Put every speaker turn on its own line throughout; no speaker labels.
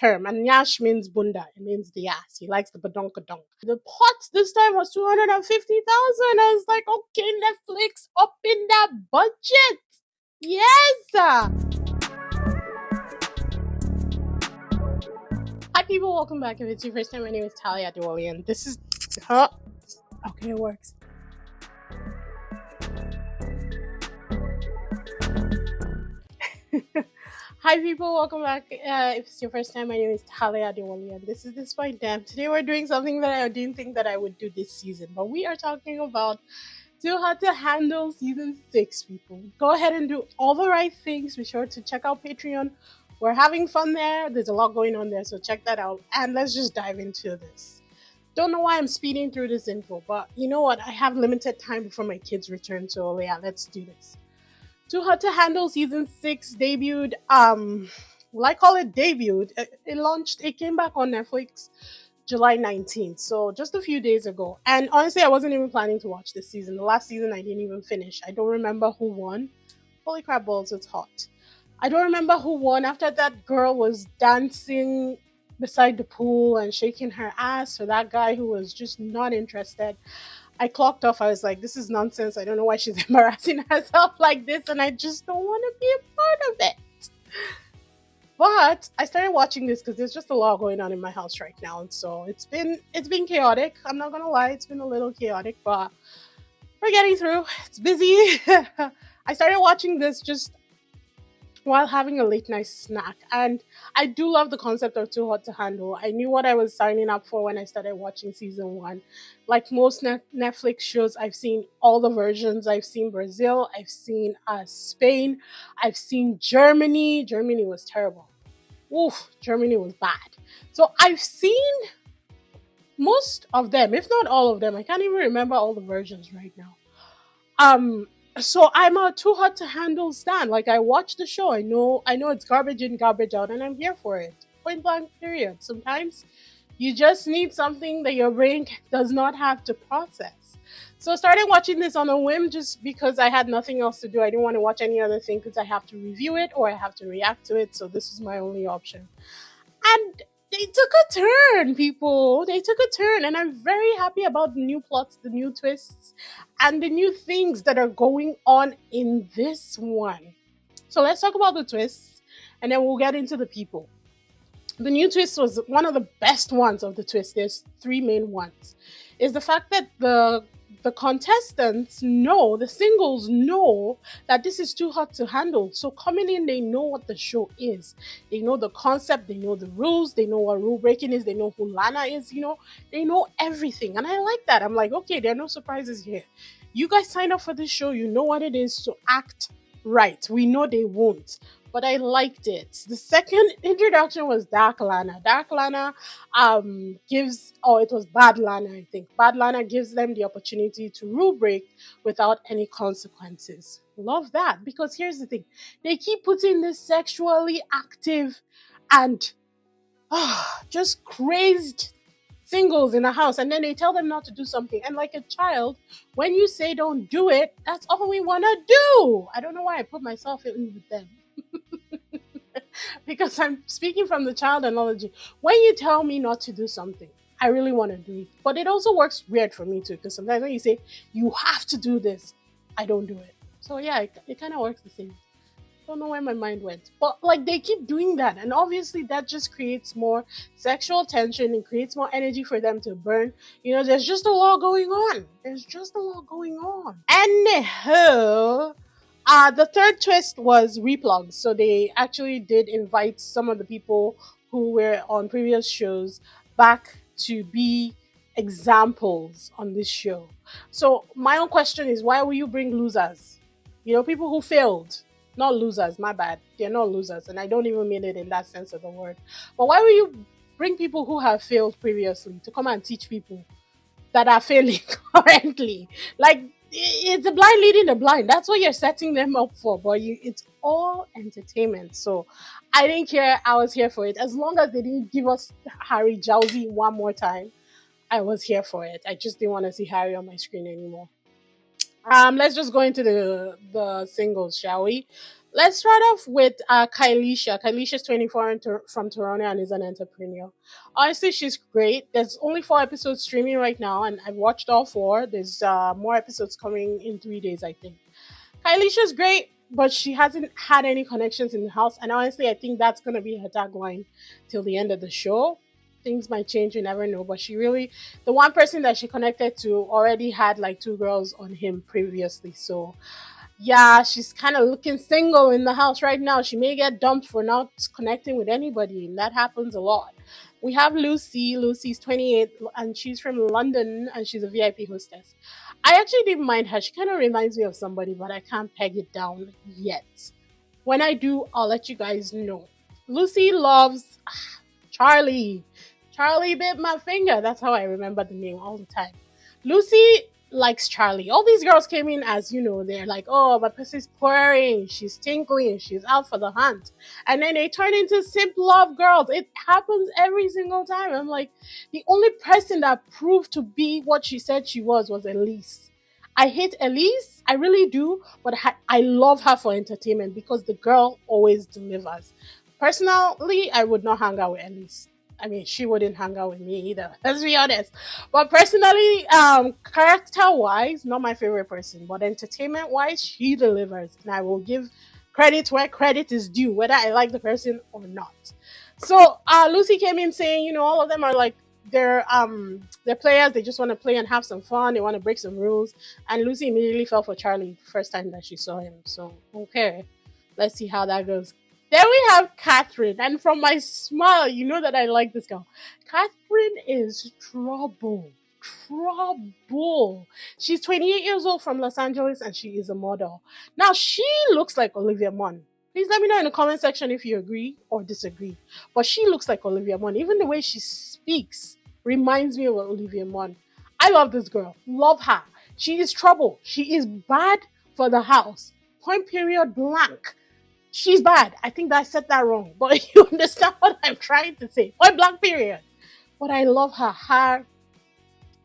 term, and Nyash means bunda. It means the ass. He likes the badonkadonk. The pot this time was 250,000. I was like, okay, Netflix up in that budget. Yes. Hi, people. Welcome back. If it's your first time, my name is Talia Diwali, and this is. Huh? Okay, it works. Hi, people. Welcome back. If it's your first time, my name is Talia Diwali, and this is DISBYDEM. Today, we're doing something that I didn't think that I would do this season, but we are talking about Too Hot to Handle season 6. People, go ahead and do all the right things. Be sure to check out Patreon. We're having fun there. There's a lot going on there, so check that out. And let's just dive into this. Don't know why I'm speeding through this info, but you know what? I have limited time before my kids return, so yeah, let's do this. Too Hot to Handle season 6 debuted. Well, I call it debuted. It launched. It came back on Netflix July 19th, so just a few days ago. And honestly, I wasn't even planning to watch this season. The last season I didn't even finish. I don't remember who won. Holy crap balls, it's hot. I don't remember who won. After that girl was dancing beside the pool and shaking her ass for that guy who was just not interested. I clocked off. I was like, this is nonsense. I don't know why she's embarrassing herself like this, and I just don't want to be a part of it. But I started watching this because there's just a lot going on in my house right now, and so it's been chaotic. I'm not gonna lie, it's been a little chaotic, but we're getting through. It's busy. I started watching this just while having a late night snack. And I do love the concept of Too Hot to Handle. I knew what I was signing up for when I started watching season 1. Like most Netflix shows, I've seen all the versions. I've seen Brazil, I've seen Spain, I've seen Germany. Germany was terrible. Oof, Germany was bad. So I've seen most of them, if not all of them. I can't even remember all the versions right now. Um, so I'm a Too Hot to Handle stan. Like I watch the show. I know it's garbage in, garbage out, and I'm here for it. Point blank period. Sometimes you just need something that your brain does not have to process. So I started watching this on a whim just because I had nothing else to do. I didn't want to watch any other thing because I have to review it or I have to react to it. So this was my only option. And they took a turn, people. They took a turn, and I'm very happy about the new plots, the new twists, and the new things that are going on in this one. So let's talk about the twists, and then we'll get into the people. The new twist was one of the best ones of the twist. There's three main ones. Is the fact that the contestants know, the singles know that this is too hot to handle. So coming in, they know what the show is. They know the concept, they know the rules, they know what rule breaking is, they know who Lana is, they know everything. And I like that. I'm like, okay, there are no surprises here. You guys sign up for this show, you know what it is, so act right. We know they won't. But I liked it. The second introduction was Dark Lana. Dark Lana gives, it was Bad Lana, I think. Bad Lana gives them the opportunity to rule break without any consequences. Love that, because here's the thing. They keep putting this sexually active and just crazed singles in a house, and then they tell them not to do something. And like a child, when you say don't do it, that's all we want to do. I don't know why I put myself in with them. Because I'm speaking from the child analogy. When you tell me not to do something, I really want to do it. But it also works weird for me too, because sometimes when you say you have to do this, I don't do it. So yeah, it kind of works the same. Don't know where my mind went. But like they keep doing that, and obviously that just creates more sexual tension and creates more energy for them to burn. There's just a lot going on. There's just a lot going on. Anyhow, the third twist was replugs. So they actually did invite some of the people who were on previous shows back to be examples on this show. So my own question is, why will you bring losers? People who failed. Not losers, my bad. They're not losers, and I don't even mean it in that sense of the word. But why will you bring people who have failed previously to come and teach people that are failing currently? Like, it's the blind leading the blind. That's what you're setting them up for. But it's all entertainment. So I didn't care. I was here for it. As long as they didn't give us Harry Jowsey one more time, I was here for it. I just didn't want to see Harry on my screen anymore. Let's just go into the singles, shall we? Let's start off with Kylisha. Kylisha's 24 and from Toronto and is an entrepreneur. Honestly, she's great. There's only 4 episodes streaming right now, and I've watched all four. There's more episodes coming in 3 days, I think. Kylisha's great, but she hasn't had any connections in the house. And honestly, I think that's going to be her tagline till the end of the show. Things might change, you never know. But she really, the one person that she connected to already had like two girls on him previously. So yeah, she's kind of looking single in the house right now. She may get dumped for not connecting with anybody, and that happens a lot. We have Lucy. Lucy's 28 and she's from London and she's a VIP hostess. I actually didn't mind her. She kind of reminds me of somebody, but I can't peg it down yet. When I do, I'll let you guys know. Lucy loves Charlie. Charlie bit my finger. That's how I remember the name all the time. Lucy likes Charlie. All these girls came in as, they're like, oh, my pussy's purring, she's tinkling, she's out for the hunt. And then they turn into simp love girls. It happens every single time. I'm like, the only person that proved to be what she said she was Elise. I hate Elise, I really do, but I love her for entertainment because the girl always delivers. Personally, I would not hang out with Elise. I mean, she wouldn't hang out with me either. Let's be honest. But personally, character wise, not my favorite person. But entertainment wise, she delivers, and I will give credit where credit is due, whether I like the person or not. So Lucy came in saying, all of them are like they're players. They just want to play and have some fun. They want to break some rules. And Lucy immediately fell for Charlie the first time that she saw him. So okay, let's see how that goes. Then we have Catherine, and from my smile, you know that I like this girl. Catherine is trouble. Trouble. She's 28 years old from Los Angeles and she is a model. Now, she looks like Olivia Munn. Please let me know in the comment section if you agree or disagree. But she looks like Olivia Munn. Even the way she speaks reminds me of Olivia Munn. I love this girl. Love her. She is trouble. She is bad for the house. Point period blank. She's bad. I think that I said that wrong. But you understand what I'm trying to say. Point blank period. But I love her.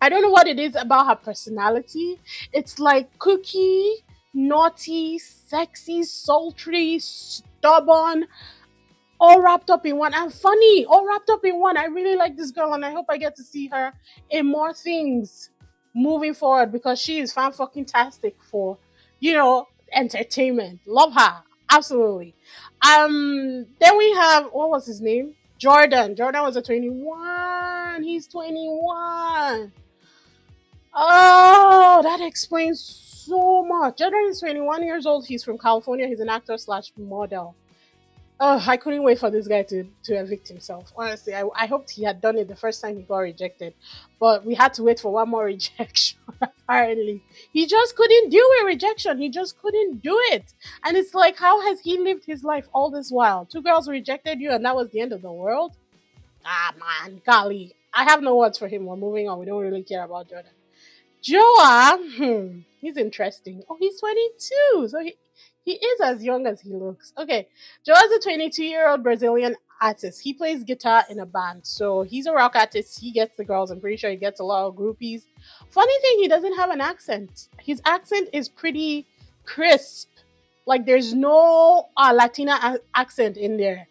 I don't know what it is about her personality. It's like cookie, naughty, sexy, sultry, stubborn, all wrapped up in one, and funny, all wrapped up in one. I really like this girl, and I hope I get to see her in more things moving forward because she is fan fucking tastic for, entertainment. Love her, absolutely. Then we have what was his name? Jordan. Jordan was a 21. He's 21. Oh, that explains so much. Jordan is 21 years old. He's from California. He's an actor slash model. Oh, I couldn't wait for this guy to evict himself. Honestly, I hoped he had done it the first time he got rejected. But we had to wait for one more rejection, apparently. He just couldn't do a rejection. He just couldn't do it. And it's like, how has he lived his life all this while? Two girls rejected you and that was the end of the world? Ah, man, golly. I have no words for him. We're moving on. We don't really care about Jordan. Joa, he's interesting. Oh, he's 22. So he is as young as he looks. Okay, Joa's a 22-year-old Brazilian artist. He plays guitar in a band. So he's a rock artist. He gets the girls. I'm pretty sure he gets a lot of groupies. Funny thing, he doesn't have an accent. His accent is pretty crisp. Like there's no Latina accent in there.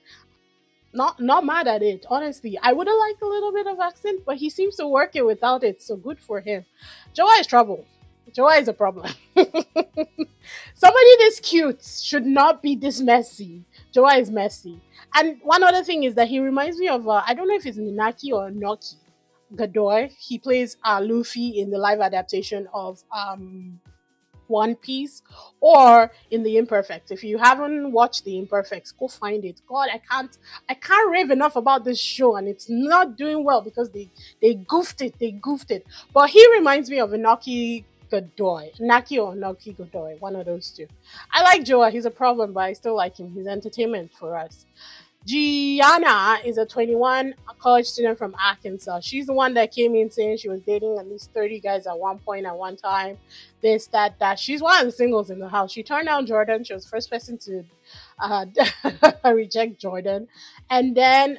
Not mad at it, honestly. I would have liked a little bit of accent, but he seems to work it without it, so good for him. Joa is trouble. Joa is a problem. Somebody this cute should not be this messy. Joa is messy. And one other thing is that he reminds me of, I don't know if it's Minaki or Noki Godoy. He plays Luffy in the live adaptation of One Piece or in The Imperfects. If you haven't watched The Imperfects, go find it. God, I can't rave enough about this show, and it's not doing well because they goofed it. But he reminds me of Inaki Godoy. Naki or Noki Godoy, one of those two. I like Joa, he's a problem, but I still like him. He's entertainment for us. Gianna is a 21 college student from Arkansas. She's the one that came in saying she was dating at least 30 guys at one point, at one time. This, that. She's one of the singles in the house. She turned down Jordan. She was the first person to uh, reject Jordan. And then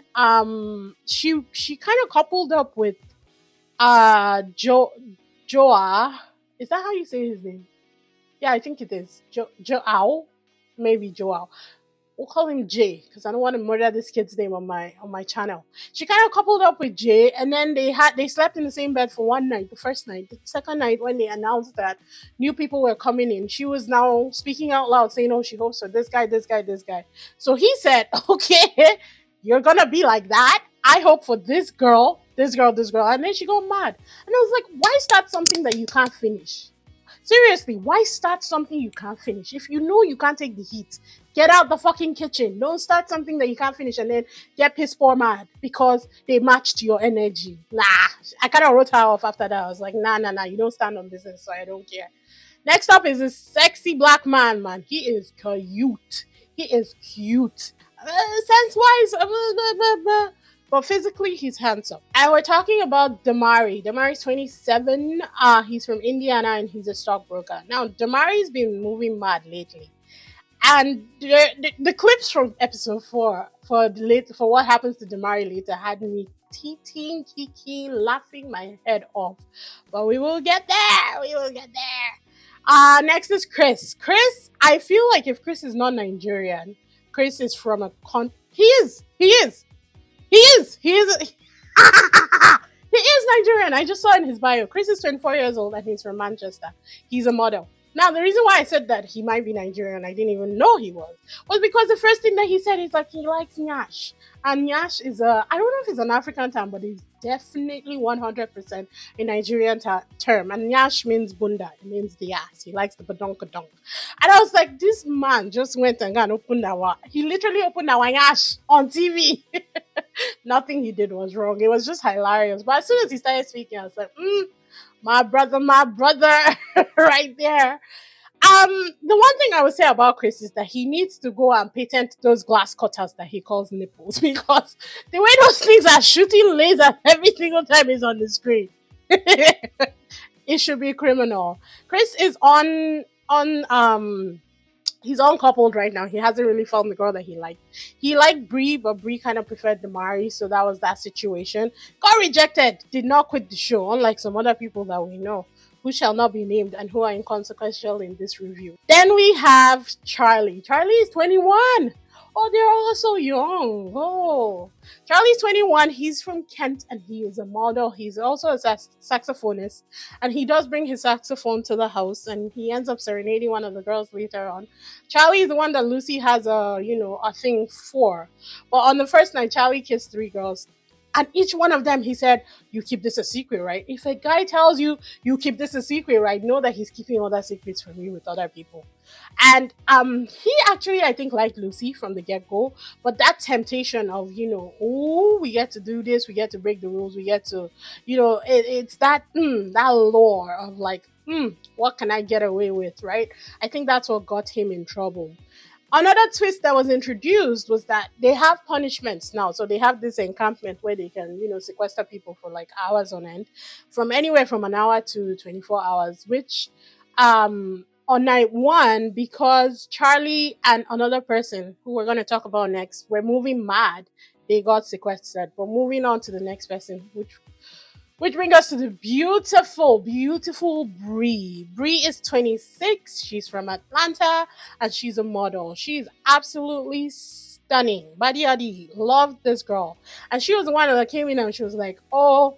she kind of coupled up with Joa. Is that how you say his name? Yeah, I think it is. Joao. maybe Joel. We'll call him Jay because I don't want to murder this kid's name on my channel. She kind of coupled up with Jay, and then they slept in the same bed for one night. The first night, the second night when they announced that new people were coming in, she was now speaking out loud, saying, "Oh, she hopes for this guy, this guy, this guy." So he said, "Okay, you're gonna be like that. I hope for this girl, this girl, this girl," and then she got mad, and I was like, "Why start something that you can't finish?" Seriously, why start something you can't finish? If you know you can't take the heat, get out the fucking kitchen. Don't start something that you can't finish and then get pissed poor mad because they matched your energy. Nah, I kind of wrote her off after that. I was like, nah, nah, nah, you don't stand on business, so I don't care. Next up is this sexy black man, man. He is cute. He is cute. Sense wise, but physically, he's handsome. And we're talking about Damari. Damari's 27. He's from Indiana and he's a stockbroker. Now, Damari's been moving mad lately. And the clips from episode 4 for what happens to Damari later had me teething, kiki, laughing my head off. But we will get there. We will get there. Next is Chris. Chris, I feel like if Chris is not Nigerian, Chris is from a he is. He is. He is. He is. He is Nigerian. I just saw in his bio. Chris is 24 years old and he's from Manchester. He's a model. Now, the reason why I said that he might be Nigerian, I didn't even know he was because the first thing that he said is like he likes Nyash. And Nyash is I don't know if it's an African term, but it's definitely 100% a Nigerian term. And Nyash means bunda. It means the ass. He likes the badonkadonk. And I was like, this man just went and got opened our. He literally opened our Nyash on TV. Nothing he did was wrong. It was just hilarious. But as soon as he started speaking, I was like, my brother, right there. The one thing I would say about Chris is that he needs to go and patent those glass cutters that he calls nipples because the way those things are shooting lasers every single time he's on the screen, it should be criminal. Chris is on he's uncoupled right now. He hasn't really found the girl that he liked. He liked Bree, but Bree kind of preferred Damari, so that was that situation. Got rejected, did not quit the show, unlike some other people that we know who shall not be named and who are inconsequential in this review. Then we have Charlie. Charlie is 21. Oh, they're all so young. Oh, Charlie's 21. He's from Kent and he is a model. He's also a saxophonist and he does bring his saxophone to the house and he ends up serenading one of the girls later on. Charlie is the one that Lucy has a thing for. But on the first night, Charlie kissed 3 girls. And each one of them, he said, you keep this a secret, right? If a guy tells you, you keep this a secret, right? Know that he's keeping other secrets from you with other people. And he actually, I think, liked Lucy from the get-go. But that temptation of, oh, we get to do this, we get to break the rules, we get to, it's that lore of like, what can I get away with, right? I think that's what got him in trouble. Another twist that was introduced was that they have punishments now. So they have this encampment where they can, sequester people for like hours on end, from anywhere from an hour to 24 hours, which on night 1, because Charlie and another person who we're going to talk about next were moving mad, they got sequestered. But moving on to the next person, which brings us to the beautiful, beautiful Bree. Bree is 26. She's from Atlanta and she's a model. She's absolutely stunning. Badi Adi, loved this girl. And she was the one that came in and she was like, oh,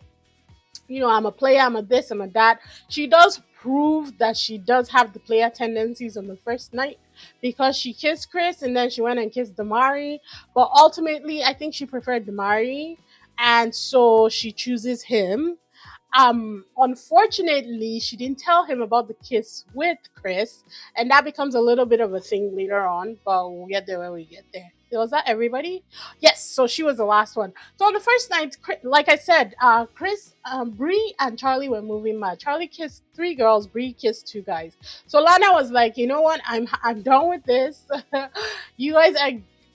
I'm a player, I'm a this, I'm a that. She does prove that she does have the player tendencies on the first night because she kissed Chris and then she went and kissed Damari. But ultimately, I think she preferred Damari. And so she chooses him. Unfortunately, she didn't tell him about the kiss with Chris, and that becomes a little bit of a thing later on, but we'll get there when we get there. Was that everybody? Yes, so she was the last one. So on the first night, like I said, Chris, Bree, and Charlie were moving mad. Charlie kissed 3 girls, Bree kissed 2 guys. So Lana was like, you know what? I'm done with this. You guys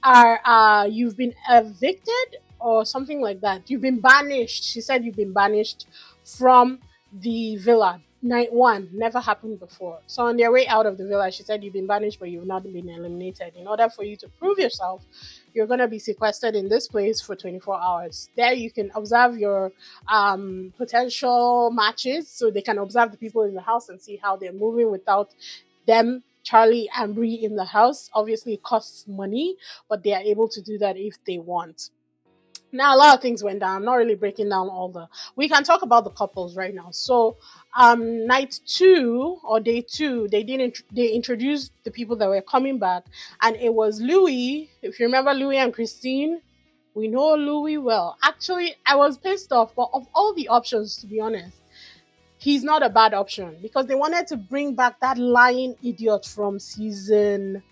are you've been evicted or something like that. You've been banished. She said you've been banished from the villa. Night 1 never happened before. So on their way out of the villa, she said you've been banished, but you've not been eliminated. In order for you to prove yourself, you're going to be sequestered in this place for 24 hours. There you can observe your potential matches, so they can observe the people in the house and see how they're moving without them Charlie and Bree in the house. Obviously, it costs money, but they are able to do that if they want. Now, a lot of things went down. I'm not really breaking down all the. We can talk about the couples right now. So, night two or day two, they introduced the people that were coming back, and it was Louis. If you remember Louis and Christine, we know Louis well. Actually, I was pissed off, but of all the options, to be honest, he's not a bad option because they wanted to bring back that lying idiot from season.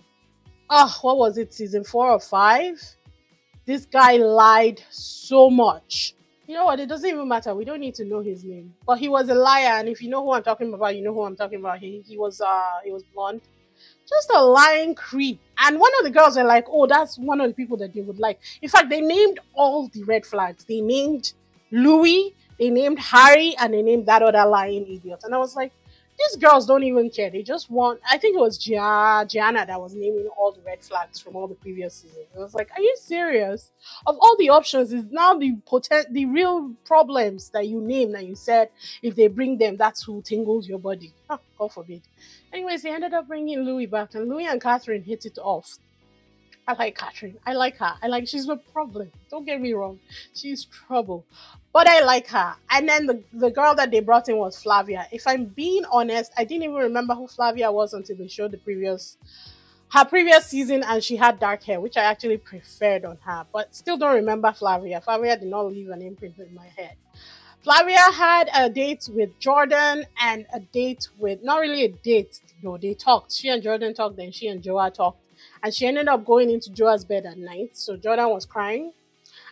Oh, what was it? Season 4 or 5. This guy lied so much. You know what? It doesn't even matter. We don't need to know his name. But he was a liar, and if you know who I'm talking about, you know who I'm talking about. He was blonde. Just a lying creep. And one of the girls were like, "Oh, that's one of the people that they would like." In fact, they named all the red flags. They named Louis, they named Harry, and they named that other lying idiot. And I was like, these girls don't even care. They just want. I think it was Gianna that was naming all the red flags from all the previous seasons. I was like, are you serious? Of all the options, is now the real problems that you named that you said if they bring them, that's who tingles your body. Oh, God forbid. Anyways, they ended up bringing Louis back, and Louis and Catherine hit it off. I like Catherine. I like her. She's a problem. Don't get me wrong. She's trouble. But I like her. And then the girl that they brought in was Flavia. If I'm being honest, I didn't even remember who Flavia was until they showed her previous season, and she had dark hair, which I actually preferred on her. But still don't remember Flavia. Flavia did not leave an imprint in my head. Flavia had a date with Jordan and a date with, not really a date, no, they talked. She and Jordan talked, then she and Joa talked. And she ended up going into Joa's bed at night. So Jordan was crying.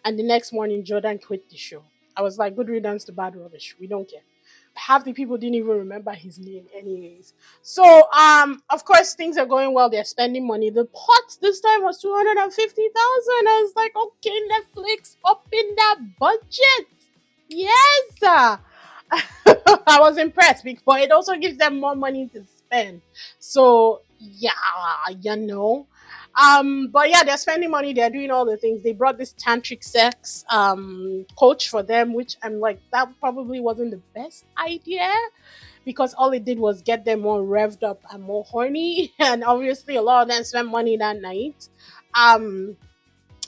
And the next morning, Jordan quit the show. I was like, good riddance to bad rubbish. We don't care. Half the people didn't even remember his name, anyways. So, of course, things are going well. They're spending money. The pot this time was 250,000. I was like, okay, Netflix, up in that budget. Yes. I was impressed, but it also gives them more money to spend. So yeah, you know. But yeah, they're spending money, they're doing all the things. They brought this tantric sex coach for them, which I'm like, that probably wasn't the best idea because all it did was get them more revved up and more horny. And obviously a lot of them spent money that night. Um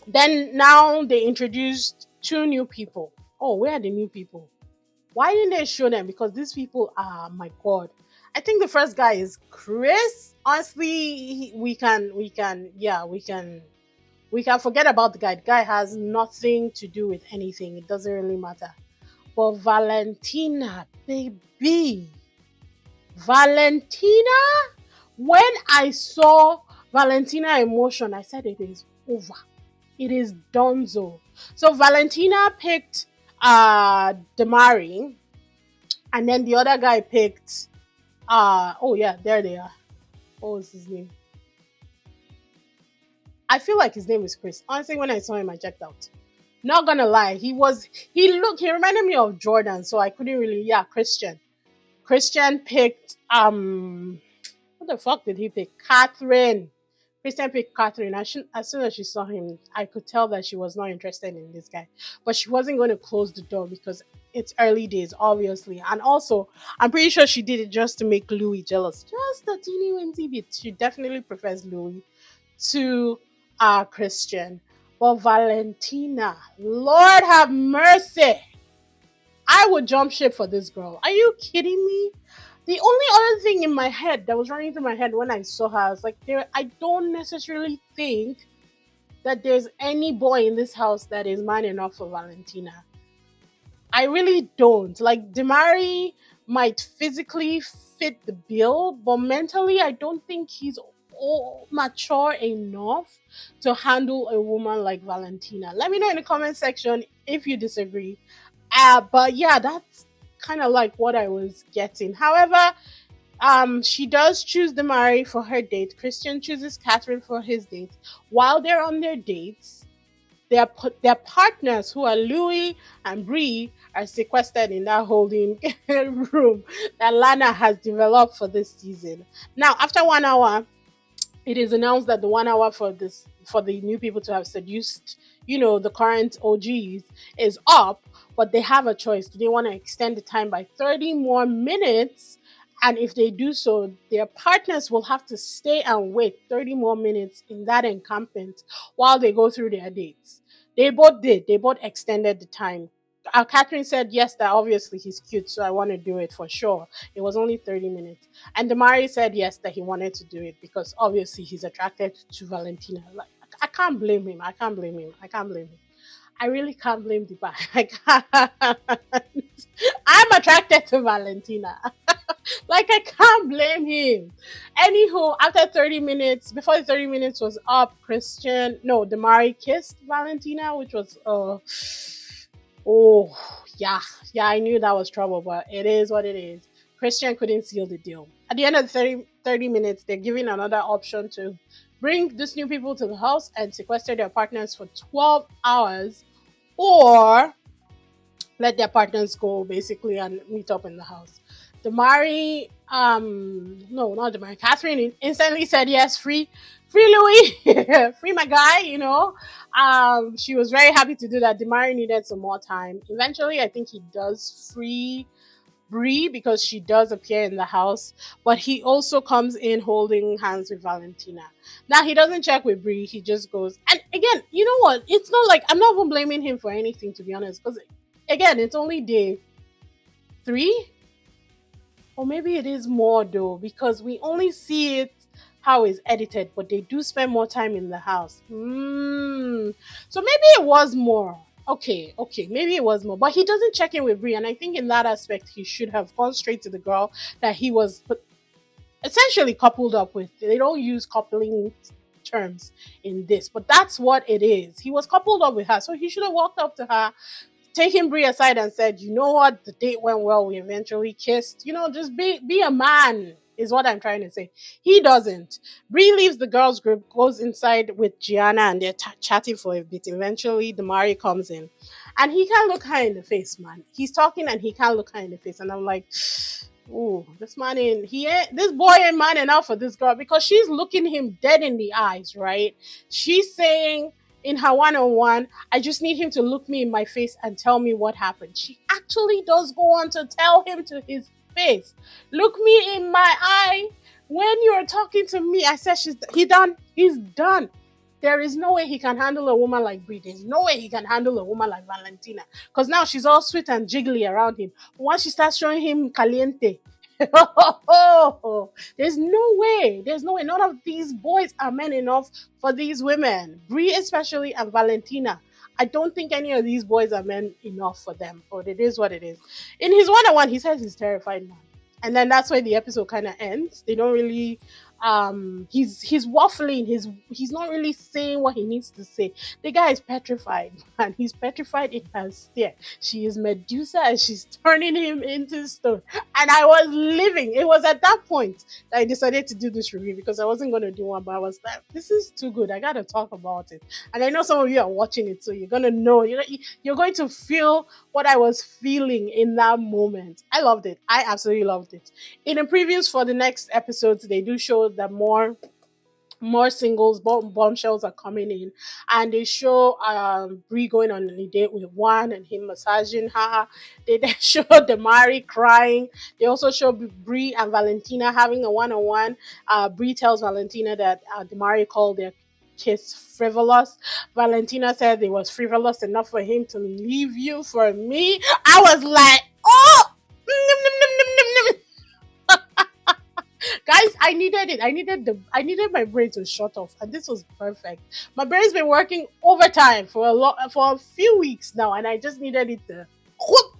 then now they introduced two new people. Oh, where are the new people? Why didn't they show them? Because these people are, my God. I think the first guy is Chris. Honestly, we can forget about the guy. The guy has nothing to do with anything. It doesn't really matter. But Valentina, baby, Valentina. When I saw Valentina emotion, I said it is over. It is Donzo. So Valentina picked Damari, and then the other guy picked oh yeah, there they are. What was his name? I feel like his name is Chris. Honestly, when I saw him, I checked out. Not gonna lie, he reminded me of Jordan, so I couldn't really. Yeah, Christian. Christian picked what the fuck did he pick? Catherine. Christian picked Catherine. As soon as she saw him, I could tell that she was not interested in this guy. But she wasn't going to close the door because it's early days, obviously. And also, I'm pretty sure she did it just to make Louis jealous. Just a teeny weensy bit. She definitely prefers Louis to Christian. But Valentina, Lord have mercy. I would jump ship for this girl. Are you kidding me? The only other thing in my head that was running through my head when I saw her, I was like, I don't necessarily think that there's any boy in this house that is man enough for Valentina. I really don't. Like, Demari might physically fit the bill, but mentally, I don't think he's all mature enough to handle a woman like Valentina. Let me know in the comment section if you disagree. But yeah, that's kind of like what I was getting. However, she does choose Demari for her date. Christian chooses Catherine for his date. While they're on their dates, their partners, who are Louis and Bree, are sequestered in that holding room that Lana has developed for this season. Now, after 1 hour, it is announced that the 1 hour for the new people to have seduced, the current OGs is up, but they have a choice. Do they want to extend the time by 30 more minutes And if they do so, their partners will have to stay and wait 30 more minutes in that encampment while they go through their dates. They both did. They both extended the time. Catherine said, yes, that obviously he's cute, so I want to do it for sure. It was only 30 minutes. And Damari said, yes, that he wanted to do it because obviously he's attracted to Valentina. Like, I can't blame him. I can't blame him. I can't blame him. I really can't blame the guy. I can't. I'm attracted to Valentina. Like, I can't blame him. Anywho, after 30 minutes, before the 30 minutes was up, Damari kissed Valentina, which was oh yeah. Yeah, I knew that was trouble, but it is what it is. Christian couldn't seal the deal. At the end of the 30 minutes, they're giving another option to bring these new people to the house and sequester their partners for 12 hours, or let their partners go basically and meet up in the house. Damari, no, not Damari. Catherine instantly said yes, free Louis, free my guy. She was very happy to do that. Damari needed some more time. Eventually, I think he does free Bree because she does appear in the house, but he also comes in holding hands with Valentina. Now he doesn't check with Bree, he just goes. And again, you know what? It's not like I'm not even blaming him for anything, to be honest, because again, it's only day 3, or maybe it is more though, because we only see it how it's edited, but they do spend more time in the house. So maybe it was more. Okay, maybe it was more, but he doesn't check in with Brie, and I think in that aspect he should have gone straight to the girl that he was essentially coupled up with. They don't use coupling terms in this, but that's what it is. He was coupled up with her, so he should have walked up to her, taken Brie aside and said, you know what, the date went well, we eventually kissed. Just be a man, is what I'm trying to say. He doesn't. Brie leaves the girls group, goes inside with Gianna, and they're chatting for a bit. Eventually, Damari comes in, and he can't look her in the face, man. He's talking and he can't look her in the face, and I'm like, oh, this boy ain't man enough for this girl, because she's looking him dead in the eyes, right? She's saying in her one-on-one, I just need him to look me in my face and tell me what happened. She actually does go on to tell him to his face, look me in my eye when you're talking to me. I said, he's done. There is no way he can handle a woman like Brie. There's no way he can handle a woman like Valentina, because now she's all sweet and jiggly around him. But once she starts showing him caliente, there's no way. There's no way. None of these boys are men enough for these women. Brie especially, and Valentina. I don't think any of these boys are men enough for them. But it is what it is. In his one-on-one, he says he's terrified now. And then that's where the episode kind of ends. They don't really he's waffling, he's not really saying what he needs to say. The guy is petrified, and he's petrified in her stare. She is Medusa and she's turning him into stone. And I was living. It was at that point that I decided to do this review, because I wasn't going to do one, but I was like, this is too good, I gotta talk about it. And I know some of you are watching it, so you're gonna know, you're going to feel what I was feeling in that moment. I loved it. I absolutely loved it. In the previews for the next episodes, they do show that more singles, bombshells are coming in, and they show Brie going on a date with Juan and him massaging her. They then show Damari crying. They also show Brie and Valentina having a one-on-one. Brie tells Valentina that Damari called their kiss frivolous. Valentina said it was frivolous enough for him to leave you for me. I was like, oh, guys, I needed it. I needed my brain to shut off, and this was perfect. My brain's been working overtime for a few weeks now, and I just needed it to whoop.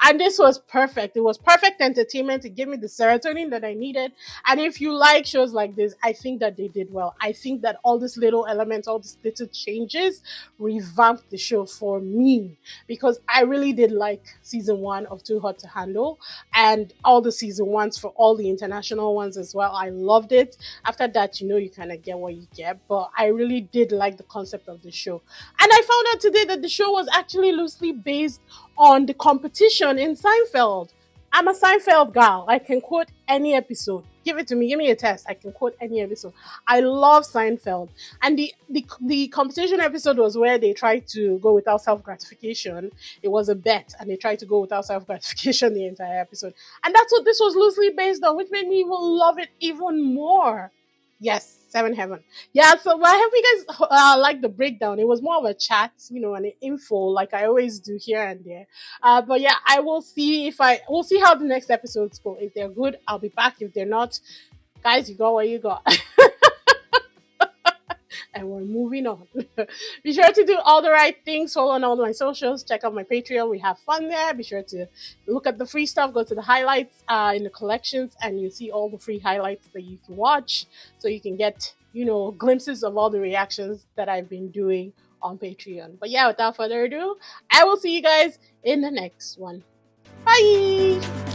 And this was perfect. It was perfect entertainment. It gave me the serotonin that I needed. And if you like shows like this, I think that they did well. I think that all these little elements, all these little changes revamped the show for me, because I really did like season 1 of Too Hot to Handle, and all the season 1s for all the international ones as well. I loved it. After that, you kind of get what you get, but I really did like the concept of the show. And I found out today that the show was actually loosely based on the competition in Seinfeld. I'm a Seinfeld gal. I can quote any episode. Give it to me. Give me a test. I can quote any episode. I love Seinfeld. And the competition episode was where they tried to go without self gratification. It was a bet, and they tried to go without self gratification the entire episode. And that's what this was loosely based on, which made me even love it even more. Yes, Seven Heaven. Yeah, so I hope you guys like the breakdown. It was more of a chat, and an info like I always do here and there. But yeah, I will see we'll see how the next episodes go. If they're good, I'll be back. If they're not, guys, you got what you got. And we're moving on. Be sure to do all the right things. Follow on all my socials. Check out my Patreon. We have fun there. Be sure to look at the free stuff. Go to the highlights in the collections, and you see all the free highlights that you can watch, so you can get glimpses of all the reactions that I've been doing on Patreon. But yeah, without further ado, I will see you guys in the next one. Bye.